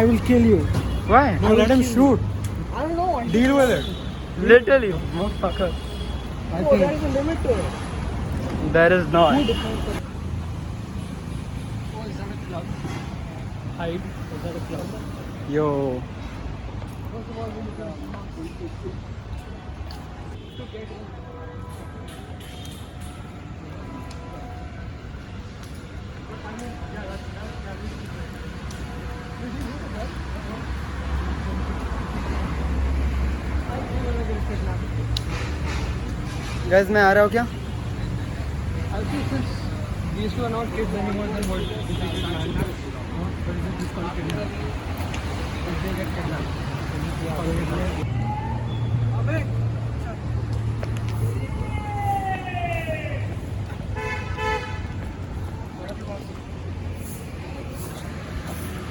I will kill you. Why? No, let him shoot. I don't know. Deal with it. Literally, motherfucker. I Oh, think. there is a limit to it. There is not. Oh, is that a club? Hide. Is that a club? Yo. First of all, we need to get in. Guys, मैं आ रहा हूँ क्या? I think since these two are not kids anymore, then what is it kidnapped? What is it called kidnapped? If they get kidnapped.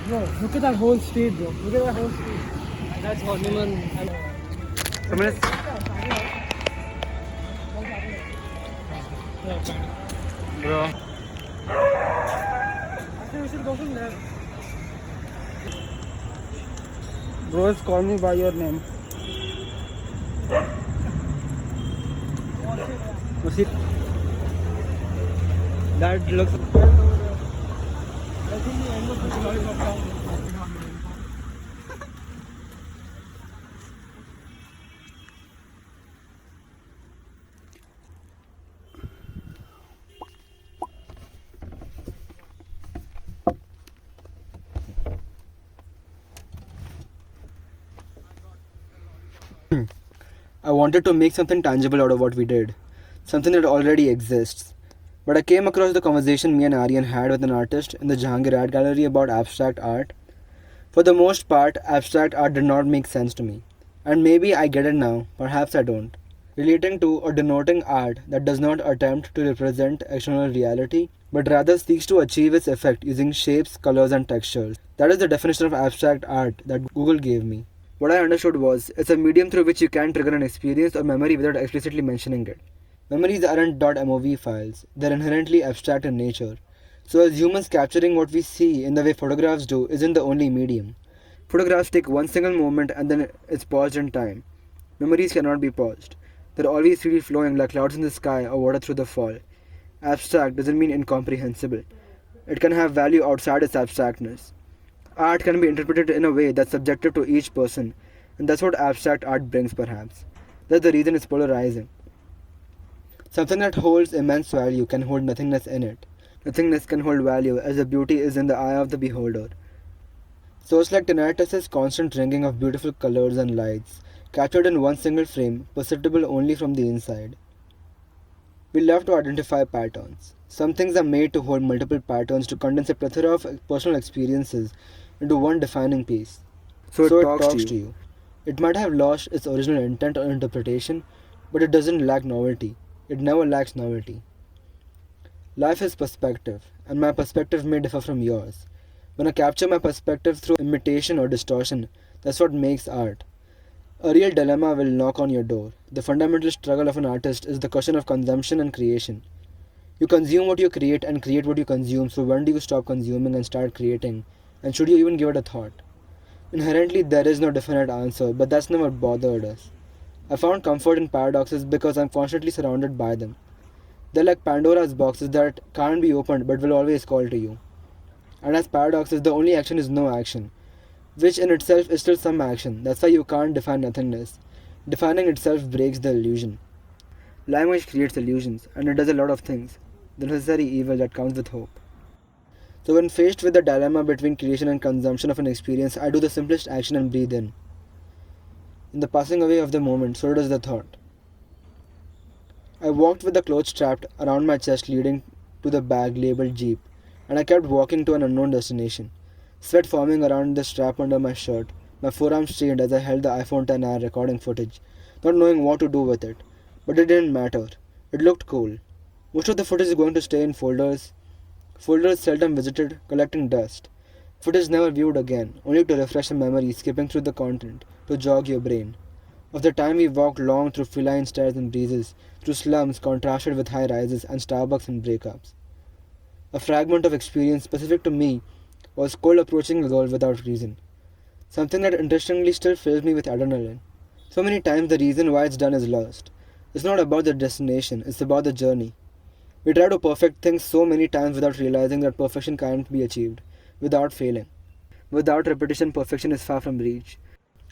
Bro, look at that whole street, bro. Look at that whole street. That's Horniman. Bro. I think we should go from there. Bros, call me by your name. Musi. That looks. I think the end of the lollipop song. I wanted to make something tangible out of what we did, something that already exists. But I came across the conversation me and Aryan had with an artist in the Jahangir Art Gallery about abstract art. For the most part, abstract art did not make sense to me. And maybe I get it now, perhaps I don't. Relating to or denoting art that does not attempt to represent external reality, but rather seeks to achieve its effect using shapes, colors, and textures. That is the definition of abstract art that Google gave me. What I understood was, it's a medium through which you can trigger an experience or memory without explicitly mentioning it. Memories aren't .mov files, they're inherently abstract in nature. So as humans, capturing what we see in the way photographs do isn't the only medium. Photographs take one single moment and then it's paused in time. Memories cannot be paused. They're always free flowing like clouds in the sky or water through the fall. Abstract doesn't mean incomprehensible. It can have value outside its abstractness. Art can be interpreted in a way that's subjective to each person, and that's what abstract art brings, perhaps. That's the reason it's polarizing. Something that holds immense value can hold nothingness in it. Nothingness can hold value as the beauty is in the eye of the beholder. So it's like tinnitus's constant ringing of beautiful colors and lights, captured in one single frame, perceptible only from the inside. We love to identify patterns. Some things are made to hold multiple patterns to condense a plethora of personal experiences into one defining piece. So it talks to you. It might have lost its original intent or interpretation, but it doesn't lack novelty. It never lacks novelty. Life is perspective, and my perspective may differ from yours. When I capture my perspective through imitation or distortion, that's what makes art. A real dilemma will knock on your door. The fundamental struggle of an artist is the question of consumption and creation. You consume what you create and create what you consume, so when do you stop consuming and start creating? And should you even give it a thought? Inherently, there is no definite answer, but that's never bothered us. I found comfort in paradoxes because I'm constantly surrounded by them. They're like Pandora's boxes that can't be opened but will always call to you. And as paradoxes, the only action is no action, which in itself is still some action. That's why you can't define nothingness. Defining itself breaks the illusion. Language creates illusions, and it does a lot of things, the necessary evil that comes with hope. So when faced with the dilemma between creation and consumption of an experience, I do the simplest action and breathe in. In the passing away of the moment, so does the thought. I walked with the clothes strapped around my chest leading to the bag labeled Jeep, and I kept walking to an unknown destination. Sweat forming around the strap under my shirt, my forearms strained as I held the iPhone XR recording footage, not knowing what to do with it. But it didn't matter. It looked cool. Most of the footage is going to stay in folders seldom visited, collecting dust. Footage never viewed again, only to refresh the memory, skipping through the content, to jog your brain. Of the time we walked long through feline stairs and breezes, through slums contrasted with high rises and Starbucks and breakups. A fragment of experience specific to me was cold approaching a girl without reason. something that interestingly still fills me with adrenaline. So many times the reason why it's done is lost. It's not about the destination, it's about the journey. We try to perfect things so many times without realizing that perfection can't be achieved, without failing. Without repetition, perfection is far from reach.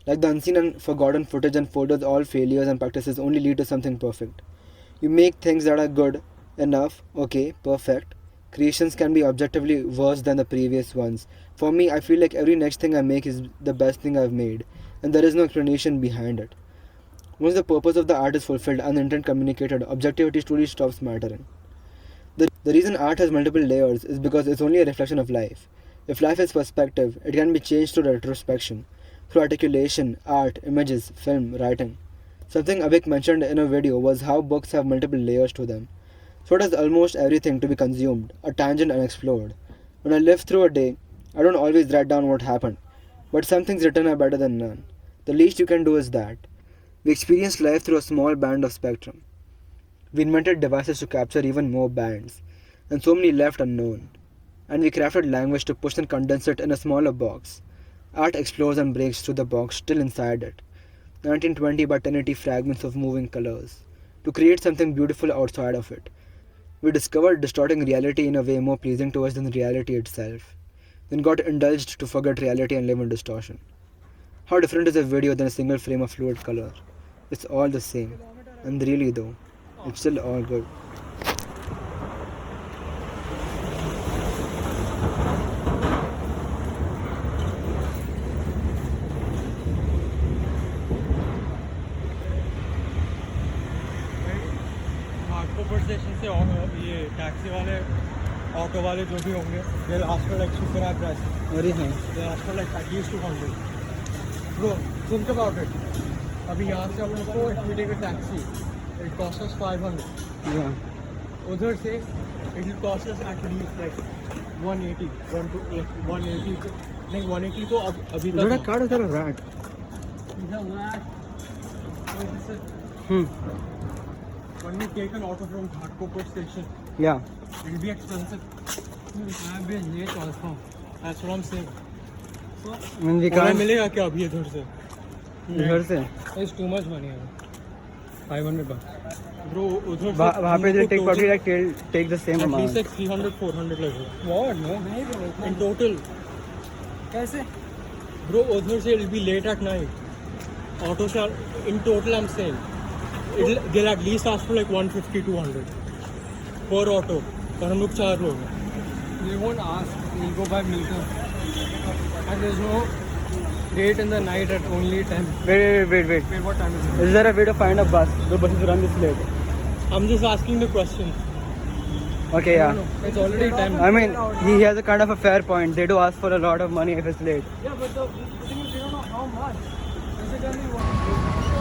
Like the unseen and forgotten footage and photos, all failures and practices only lead to something perfect. You make things that are good, enough, okay, perfect. Creations can be objectively worse than the previous ones. For me, I feel like every next thing I make is the best thing I've made, and there is no explanation behind it. Once the purpose of the art is fulfilled and the intent communicated, objectivity truly stops mattering. The reason art has multiple layers is because it's only a reflection of life. If life is perspective, it can be changed through retrospection, through articulation, art, images, film, writing. Something Abhik mentioned in a video was how books have multiple layers to them. So does almost everything to be consumed, a tangent and explored. When I live through a day, I don't always write down what happened, but some things written are better than none. The least you can do is that. We experience life through a small band of spectrum. We invented devices to capture even more bands, and so many left unknown. And we crafted language to push and condense it in a smaller box. Art explores and breaks through the box still inside it. 1920 by 1080 fragments of moving colors, to create something beautiful outside of it. We discovered distorting reality in a way more pleasing to us than reality itself, then got indulged to forget reality and live in distortion. How different is a video than a single frame of fluid color? It's all the same, and really though, it's still all good. Ghatkopar station से ये taxi वाले auto वाले जो भी होंगे they ask for like super high price अरे हाँ they ask for like at least 200 bro think about it अभी यहाँ से हम लोग को if we take a taxi it cost us 500 या उधर से it will cost us at least like 180 180 नहीं 180 तो अभी बड़ा तक कार्ड उधर rat When we take an auto from Ghatkopar station, या it will be expensive. It will be late also. That's what I'm saying. So, we और मिलेगा क्या अभी इधर से? इधर से It's too much money. 500 bucks. Bro, उधर से वहाँ पे they take probably like take the same at amount. least like 300 400 लगेगा. What? No, नहीं bro. In total. कैसे? Bro, उधर से it will be late at night. Auto से in total I'm saying. They'll at least ask for like 150 200 per auto. और हम लोग 4 लोग हैं. They won't ask. They'll go by meter. And there's no date in the night at only 10. Wait. Wait, what time is it? Is there a way to find a bus? The buses run this late. I'm just asking the question. Okay, yeah. No, it's already 10. I mean, he has a kind of a fair point. They do ask for a lot of money if it's late. Yeah, but the thing is, we don't know how much. Is it only one?